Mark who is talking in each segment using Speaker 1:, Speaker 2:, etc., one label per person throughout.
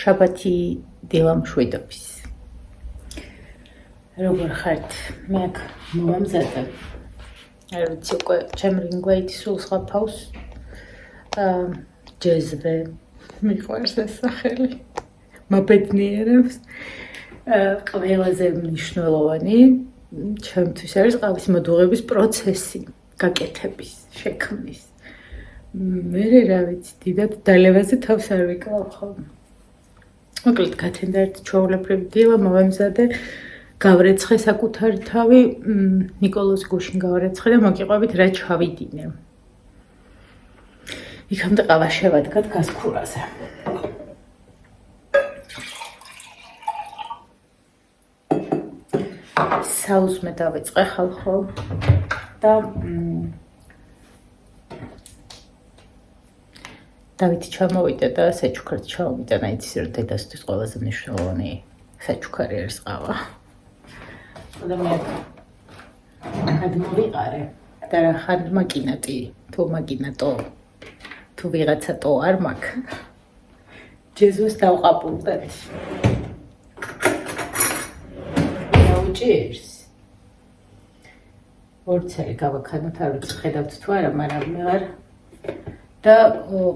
Speaker 1: შაბათი დილამ შვიდობის. როგორ ხართ? მე აქ მომამზადე. არ ვიცი უკვე ჩემ რინგვეიტი სულს ხაფავს. ჯეზვე მიყვარს ეს სახელი. მაბედნიერებს. ყველაზე მნიშვნელოვანი ჩემთვის არის ყავის მოდუღების პროცესი, გაკეთების, შექმნის. მე რა ვიცი, დიდად დალევაზე თავს არ ვიკლავ ხოლმე. მოკლედ გათენდა ერთი ჩვეულებრივი დილა, მომემზადე, გავრეცხე საკუთარი თავი, ნიკოლოზ გუშინ გავარეცხე და მოგიყვებით რა ჩავიდინე. იქამდე ყავა შევადგათ გასქურაზე. საუზმე დავიწყე ხალხო და დავითი ჩამოვიდა და საჩუქარი ჩამოვიდა, ნაიცის რომ დედასთვის ყველაზე მნიშვნელოვანი საჩუქარი არის ყავა. და მე გადმოვიყარე და რა ხარ მაკინატი, თუ მაკინატო, თუ ვიღაცა ტო არ მაქვს. ჯეზუს დავყაპულდეთ. Cheers. ორცელი გავაქანოთ, არ ვიცი ხედავთ თუ არა, მაგრამ მე ვარ და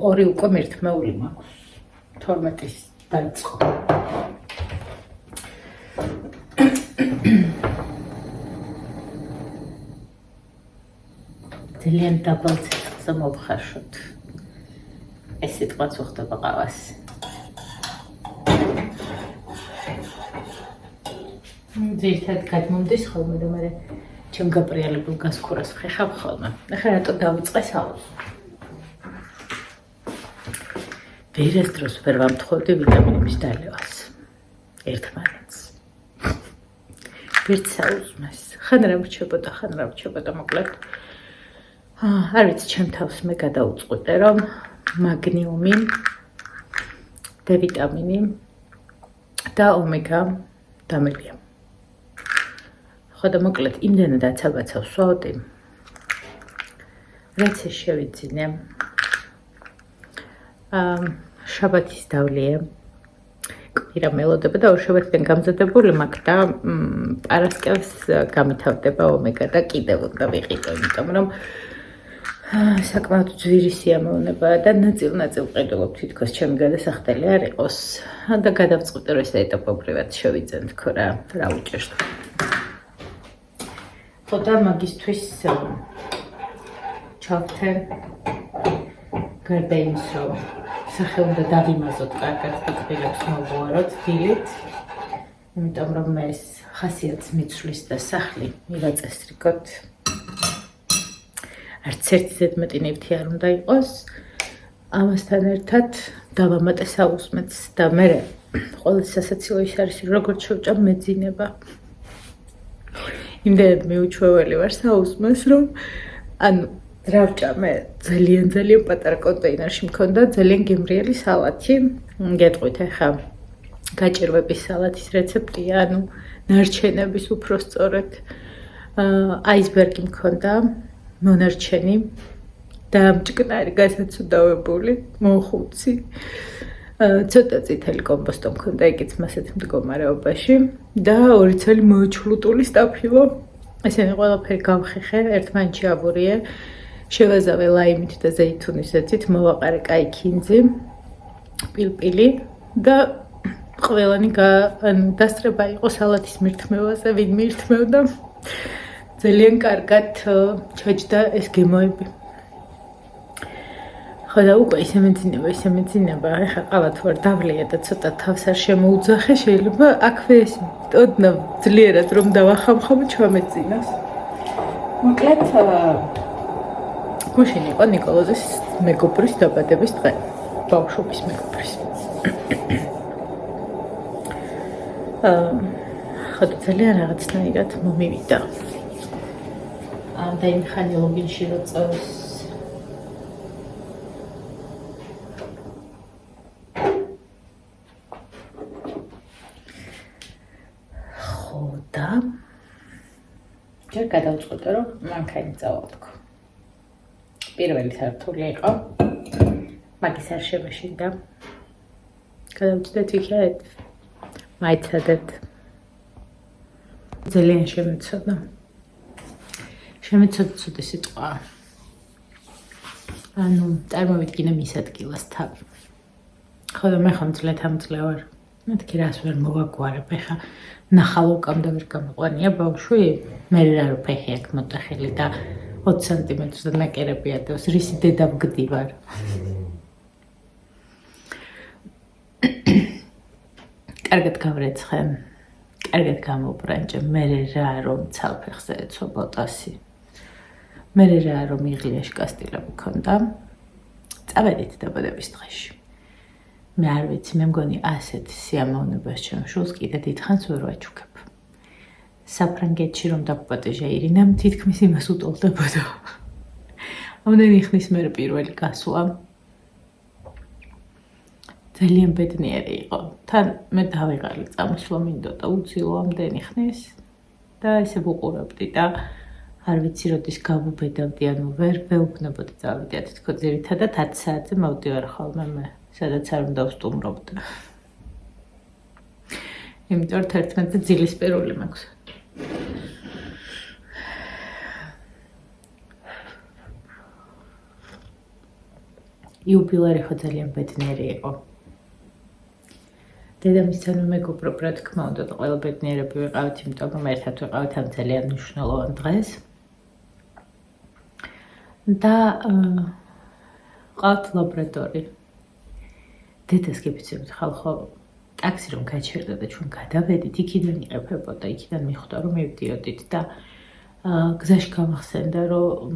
Speaker 1: ორი უკვე მერტმეული მაქვს. 12-ის დაიწყო. ძალიან დაბალ ცეცხლზე მოვხარშოთ. ეს სიტყვაც უხდება ყავას. ძირითადად გადმომდის ხოლმე და მე ჩემ გაპრიალებულ გასქურას ვხეხავ ხოლმე. ახლა რატო დავიწყე საუზმე? ვერასდროს ვერ ვამთხოვდი ვიტამინების დალევას. ერთმანეთს. ვერც საუზმეს. ხან რა რჩებოდა, მოკლედ. არ ვიცი, ჩემ თავს მე გადაუწყვიტე, რომ მაგნიუმი, D ვიტამინი და ომეგა დამელია. და მოკლედ იმდენად აცაბაცავს ვსვავდი, რაც ეს შევიძინე. შაბათის დავლიე, კვირა მელოდება და ორშაბათიდან გამზადებული მაქვს და პარასკევს გამითავდება ომეგა და კიდევ უნდა ვიყიდო, იმიტომ რომ საკმაოდ ძვირი სიამოვნებაა და ნაწილ-ნაწილ ყიდულობ თითქოს ჩემი გადასახდელი არ იყოს და გადავწყვიტე რომ ეს ეტაპობრივად შევიძენ თქო რა უჭერს. და მაგისთვის ჩავთე გარდა იმის რომ სახე უნდა დავიმაზოთ კარგად და კბილებს მოვუაროთ დილით, იმიტომ რომ მე ეს ხასიათს მიცვლის და სახლი მივაწესრიგოთ. არც ერთი ზედმეტი ნივთი არ უნდა იყოს. ამასთან ერთად დავამატე საუზმეც და მე ყოველი სასაცილო ის არის როგორც შევჭამ მეძინება. იმდენად მიუჩვეველი ვარ საუზმეს, რომ ანუ რა ვჭამე, ძალიან პატარა კონტეინერში მქონდა ძალიან გემრიელი სალათი. გეტყვით ახლა გაჭირვების სალათის რეცეპტია, ანუ ნარჩენების უпроსწორად. აისბერგი მქონდა, მონარჩენი და მჭკნარი გასაცუდავებული, მოხუცი. ცოტა წითელი კომბოსტო მქონდა იქიც მასეთ მდგომარეობაში და ორი ცალი მოჩლუტული სტაფილო. ესენი ყველაფერი გავხეხე, ერთმანეთში აბურიე, შევაზავე ლაიმით და ზეითუნის ზეთით, მოვაყარე კაი ქინძი, პილპილი და ყველანი დასწრება იყო სალათის მირთმევაზე, ვინ მიირთმევდა. ძალიან კარგად ჩაჯდა ეს გემოები. ხოდა უკვე ისე მეძინება, ახლა ყავა თუ არ დავლია და ცოტა თავს არ შემოუძახე, შეიძლება აქვე ეს ოდნავ ძლიერად რომ დავახამხამ ჩამეძინოს. მოკლედ გუშინ იყო ნიკოლოზის მეგობრის დაბადების დღე, ბავშვობის მეგობრის. ხოდა ძალიან რაღაცნაირად მომივიდა. და იმ ხანი ლოგინში რო წავს ჯერ გადავწყვიტე რომ მანქანა წავალთქო. პირველი სართული იყო, მაგის არ შემეშინდა. გადავწყვეტ ვიქეთ. მაიცადეთ. ძალიან შემეცოდა. შემეცოდა ცუდი სიტყვა. ანუ წარმოვიდგინე მის ადგილას თავი. ხოლო მე ხომ ძლეთ ვარ. მეთქი რას ვერ მოვაგვარებ, ეხა ნახალ უკამდე ვერ გამოყვანია ბავშვი, მე რა რო ფეხი აქ მოტეხილი და 20 სანტიმეტრზე ნაკერები ადევს, რისი დედა ვგდი ვარ. კარგად გავრეცხე, კარგად გამოვბრანჭე, მე რა რომ ცალფეხზე ეცვა ბოტასი. მე რა რომ იღლიაში კასტილები მქონდა. წავედით დაბადების დღეში. მე არ ვიცი, მე მგონი ასეთ სიამოვნებას ჩემ შულს კიდე დიდხანს ვერ ვაჩუქებ. საფრანგეთში რომ დაგვაპატეჟა ირინამ, თითქმის იმას უტოლდებოდა. ამდენი ხნის მერე პირველი გასვლა. ძალიან ბედნიერი იყო. თან მე დავიღალი წამოსვლა მინდოდა უცილო ამდენი ხნის და ესე ვუყურებდი და არ ვიცი როდის გავუბედავდი, ანუ ვერ ვეუბნებოდი წავიდე თქო ძირითადად 10 საათზე მოვდივარ ხოლმე მე, სადაც არ უნდა ვსტუმრობდი. იმიტომ რომ 11-ზე ძილისპირული მაქვს. იუბილარი ხო ძალიან ბედნიერი იყო. დედამისთან მეგობრობ, რა თქმა უნდა, ყველა ბედნიერები ვიყავით, იმიტომ რომ ერთად ვიყავით ამ ძალიან მნიშვნელოვან დღეს. და ყავთ ლაბრადორი. დედას გიფიცებთ ხალხო, ტაქსი რომ გაჩერდა და ჩვენ გადავედით, იქიდან იყებებოდა, იქიდან მიხვდა რომ მივდიოდით და გზაში გამახსენდა რომ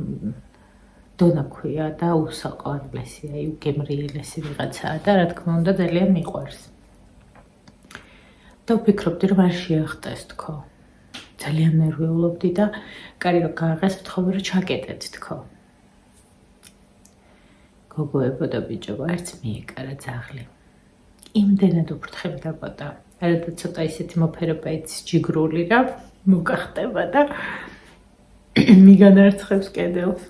Speaker 1: დონა ქვია და უსაყვარლესია, უგემრიელესი ვიღაცაა და რა თქმა უნდა ძალიან მიყვარს. და ვფიქრობდი რომ არ შეახტეს თქო. ძალიან ნერვიულობდი და კარი რომ გააღეს ვთხოვე რომ ჩაკეტეთ თქო. გოგოებო და ბიჭებო, არც მიეკარა ძაღლი. იმდენად უფრთხებდებოდა. არადა ცოტა ისეთი მოფერება იცის ჯიგრული რა მოგახტება და მიგანარცხებს კედელს.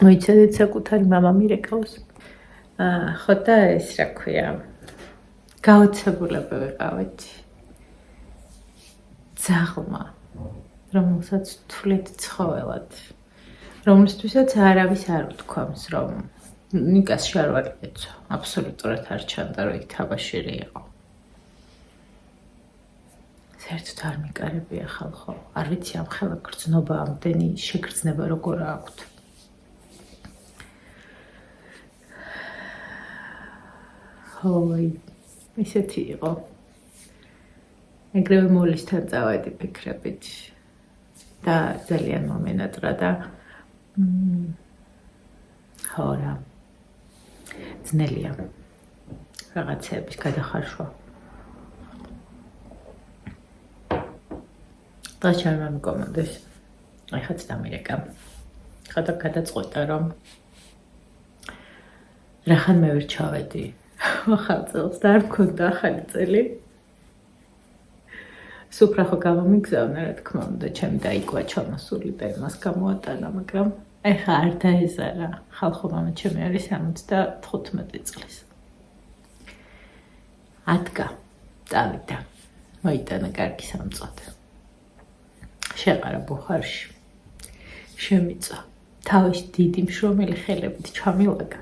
Speaker 1: მოიცადეთ საკუთარი მამა მირეკავს. ხო და ეს რა ქვია, გაოცებულები ვიყავით. ძაღლმა, რომელსაც თვლით ცხოველად, რომლისთვისაც არავის არ უთქვამს, რომ ნიკას შარვალი ეცვა. აბსოლუტურად არ ჩანდა, რომ იქ თაბაშირი იყო. საერთოდ არ მიკარებია ხალხო. არ ვიცი ამ ხელა გრძნობა, ამდენი შეგრძნება როგორ აქვთ. ხოი, ისეთი იყო. ეგრევე მოლისთან წავედი ფიქრებით და ძალიან მომენატრა და ხო რა, ძნელია რაღაცების გადახარშვა. და ჩარ მომკომოდეს. ეხაც დამირეკა. ხოდა გადაწყვეტა რომ რახან მე ვერ ჩავედი. ახალ წელს და არ მქონდა ახალი წელი. სუფრა ხო გამომიგზავნა, რა თქმა უნდა, ჩემი დაიკვა ჩამოსული და იმას გამოატანა, მაგრამ ეხა არ დაეზარა. ხალხო მამა ჩემი არის 75 წლის. ადგა, წავიდა, მოიტანა კარგი სამწოდე. შეყარა ბუხარში. შემიწვა. თავის დიდი მშრომელი ხელებით ჩამილაგა.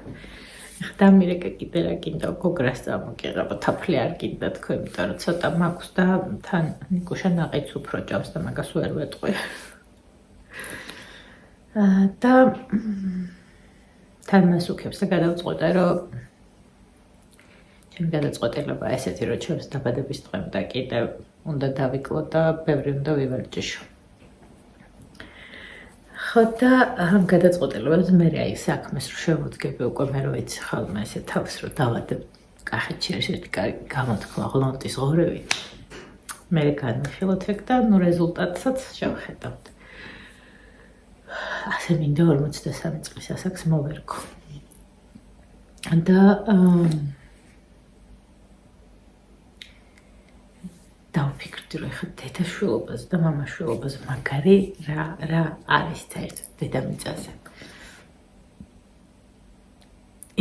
Speaker 1: დამირეკა კიდე რა კიდე გოგრას წამოგიღება, თაფლი არ კიდე თქო, იმიტომ რომ ცოტა მაქვს და თან ნიკუშა ნაყიდს უფრო ჭამს და მაგას ვერ ვეტყვი. და თან მასუქებს და გადავწყვეტე რომ ჩემი გადაწყვეტილება ესეთი რომ ჩემს დაბადების დღემდე კიდე უნდა დავიკლო და ბევრი უნდა ვივარჯიშო. ხო და ამ გადაწყვეტილებებს მე აი საქმეს რო შევოდგები უკვე მე რო ვიცი ხოლმე ესე თავს რო დავადებ კახეთში ერთ-ერთი კარგი გამოთქმა ღლონტის ღორევი. მე განვიხილოთ ეგ და ნუ რეზულტატსაც შევხედავთ. ასე მინდა 43 წლის ასაკს მოვერგო. და დავფიქრდი რომ ეხლა დედაშვილობაზე და მამაშვილობაზე მაგარი რა არის საერთოდ დედამიწაზე.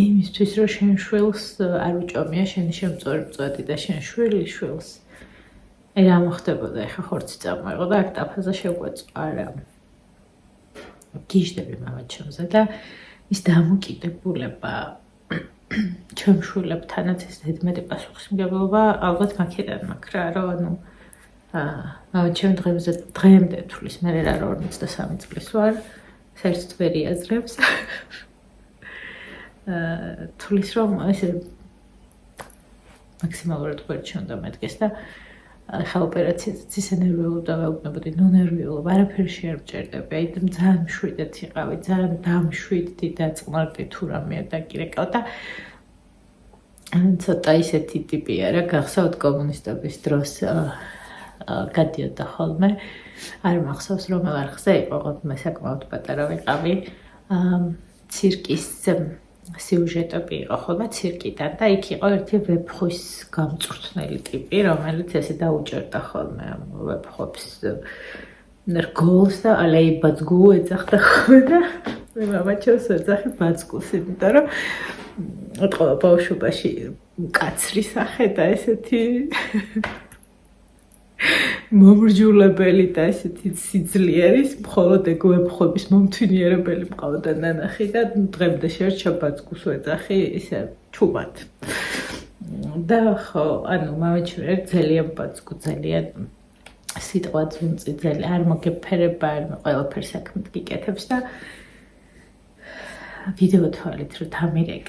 Speaker 1: იმის იმისთვის რომ შენ შვილს არ უჭამია შენი შემწორი მწვადი და შენ შვილი შვილს რა მოხდებოდა ეხა ხორცი წამოიღო და აქ ტაფაზე შეგვეწყო არა გიჟდები მამაჩემზე და ის დამოკიდებულება ჩემ შვილებთანაც ეს ზედმეტი პასუხისმგებლობა ალბათ მაქედან მაქვს რა რომ ანუ მამაჩემ დღემდე თulis მე რა 53 წლის ვარ საერთოდ ვერ იაზრებს თulis რომ ესე მაქსიმალურად გვერდში უნდა მედგეს და ხა ოპერაციაზეც ისე ნერვიულობდა ვეუბნებოდი ნონერვიულობა არაფერი არ მჭირდება აი ძალიან მშვიდად იყავი ძალიან დამშვიდდი და წყმარდი თუ რამე და კირეკავ და ცოტა ისეთი ტიპია რა გახსოვთ კომუნისტების დროს გადიოდა ხოლმე არ მახსოვს რომ არხზე იყო მე საკმაოდ პატარა ვიყავი ცირკის სიუჟეტები იყო ხოლმე ცირკიდან და იქ იყო ერთი ვეფხვის გამწვრთნელი ტიპი რომელიც ესე დაუჭერდა ხოლმე ამ ვეფხვებს რგოლს და ალეი ბაცგუ ეძახდა ხოლმე და მე მამაჩემს ეძახი ბაცგუს იმიტომ რომ ეთქვა ბავშვობაში კაცრი სახე და ესეთი მომრჯულებელი და ესეთი სიძლიერის მხოლოდ ეგ ვეფხვების მომთვინიერებელი მყავდა ნანახი და დღემდე შერჩა ბაცგუს ვეძახი ისე ჩუმად და ხო ანუ მამაჩემ ძალიან ბაცგუ ძალიან სიტყვა ძუნწი ძალიან არ მოგეფერება არ ყველაფერს საქმედ გიკეთებს და ვიდეო თვალით რომ დამირეკ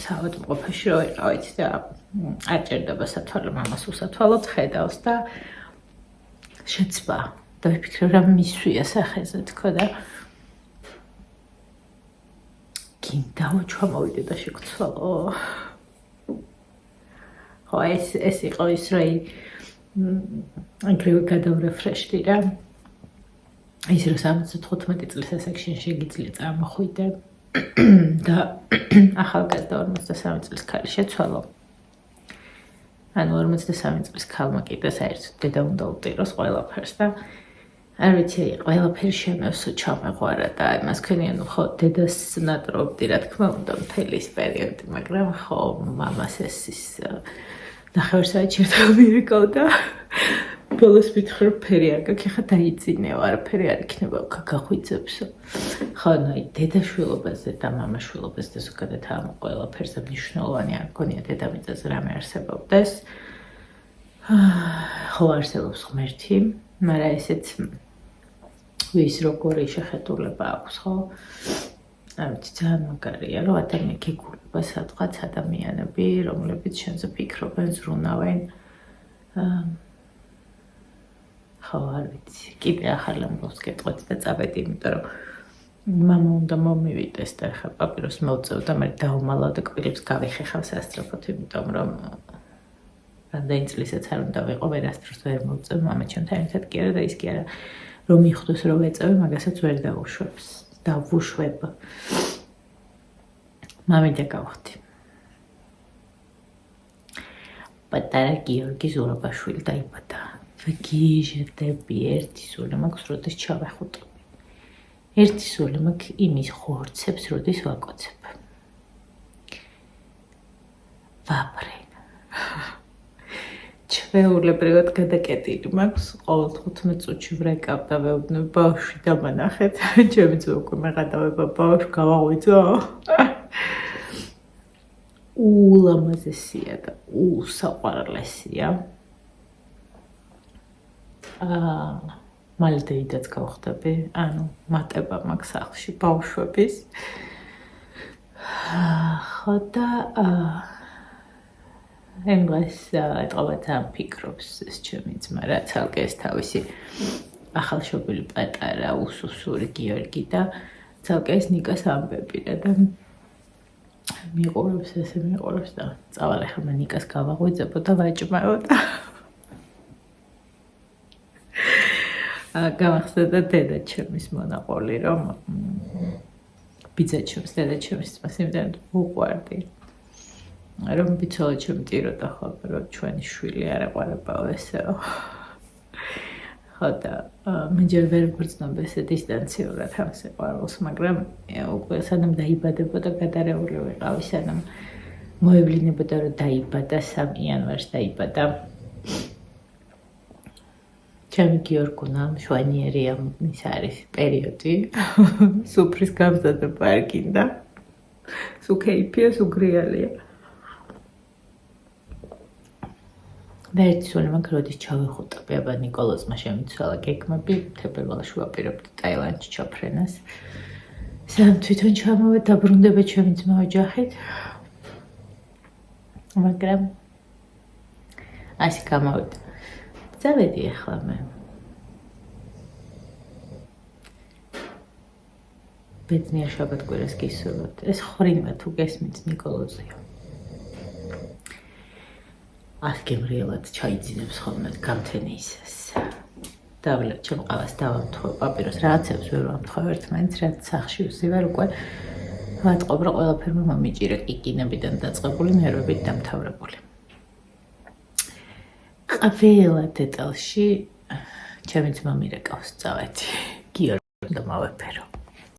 Speaker 1: საავადმყოფოში რო ვიყავით და არ ჭირდება სათვალო მამას უსათვალოდ ხედავს და შეცბა და ვიფიქრე რა მისვია სახეზე თქო და გინდა ჩამოვიდე და შეგცვალო ხო ეს იყო ის რა აგრევე გადავრეფრეშდი რა ის რომ 75 წლის ასაკში შეგიძლია წარმოხვიდე და ახალგაზრდა 53 წლის ქალი შეცვალო ანუ 53 წლის ქალმა კიდე საერთოდ დედა უნდა უპიროს ყველაფერს და არ ვიცი ყველაფერი შემევსო ჩამეღვარა და იმას ქენიან ხო დედას ნატრობდი რა თქმა უნდა მთელი ის პერიოდი მაგრამ ხო მამას ის ნახევარსაათი ერთად მივიკავ და ბოლოს ვიტყვი რომ ფერი არ გაქვს ეხა დაიწინეო არაფერი არ იქნება გაგახვიძებსო ხო ნაი დედაშვილობაზე და მამაშვილობაზე და ზოგადად ამ ყველაფერზე მნიშვნელოვანი არ გქონია დედამიწაზე რამე არსებობდეს ხო არსებობს ღმერთი მაგრამ ესეც ვის როგორი შეხედულება აქვს ხო არ ვიცი ძალიან მაგარია რომ ადამიანი გეგულება სადღაც ადამიანები რომლებიც შენზე ფიქრობენ ზრუნავენ ხო არ ვიცი კიდე ახალ ამბავს გეტყვით და წავედი იმიტომ რომ მამა უნდა მომივიდეს და ხა პაპიროს მოვწევ და მე დავმალავ და კბილებს გავიხეხავ სასწრაფოდ იმიტომ რომ რამდენი წლისაც არ უნდა ვიყო ვერასდროს ვერ მოვწევ მამა ჩემთან ერთად კი არა და ის კი არა რომ იხდოს რომ ეწევი მაგასაც ვერ დავუშვებს დავუშვებ მამიდა გავხდი პატარა გიორგი ზურაბაშვილი დაიბადა ვგიჟდები ერთი სული მაქვს როდის ჩავეხუტები ერთი სული მაქვს იმის ხორცებს როდის ვაკოცებ ვაბრენ ჩვეულებრივად გადაკეტილი მაქვს ყოველ 15 წუთში ვრეკავ და ვეუბნები ბავშვი დამანახეთ ჩემი უკვე მეღადავება ბავშვ გავაღვიძო ულამაზესია და უსაყვარლესია მალე დეიდაც გავხდები ანუ მატება მაქვს სახლში ბავშვების ხო და ენგლეს ეთყობა თან ფიქრობს ეს ჩემი ძმა რა ცალკე ეს თავისი ახალშობილი პატარა უსუსური გიორგი და ცალკე ეს ნიკას ამბები რა და მიყურებს ესე მიყურებს და წავალ ახლა მე ნიკას გავაღვიძებო და ვაჭმაო და გამახსენდა დედა ჩემის მონაყოლი რომ ბიძა ჩემს დედა ჩემის ძმას იმდენად უყვარდი რომ ბიცოლა ჩემ ტიროდა ხოლმე რომ ჩვენი შვილი არ ეყარებაო ესეო ხო და მე ჯერ ვერ ვგრძნობ ესე დისტანციურად ამ სიყვარულს, მაგრამ უკვე სანამ დაიბადებოდა გადარეული ვიყავი, სანამ მოევლინებოდა რომ დაიბადა 3 იანვარს დაიბადა. ჩემი გიორგუნა მშვენიერია ის არის პერიოდი. სუფრის გამზადება არ გინდა. სულ კეიფია, სულ გრიალია. და ერთი სული მაგ როდის ჩავიხუტები, აბა ნიკოლოზმა შემიცვალა გეგმები, თებერვალში ვაპირებდი ტაილანდში ჩაფრენას. სამ თვითონ ჩამოვედი, დაბრუნდება ჩემი ძმა ოჯახით. მაგრამ ასე გამოვიდა. წავედი ახლა მე. ბედნიერ შაბათ-კვირას გისურვებთ. ეს ხრიმა თუ გესმით ნიკოლოზია. ასკემრიელად ჩაიძინებს ხოლმე გამთენისას. დავლა ჩემ ყავას დავამთხო პაპიროს რაღაცებს ვერ ვამთხო ერთმანეთს, რაც სახში ვსივარ უკვე ვატყობ რა ყველაფერმა მომიჭირა კიკინებიდან დაწყებული ნერვებით დამთავრებული. ყველა დეტალში ჩემი ძმა მირეკავს წავედი. გიორგი და მოვეფერო.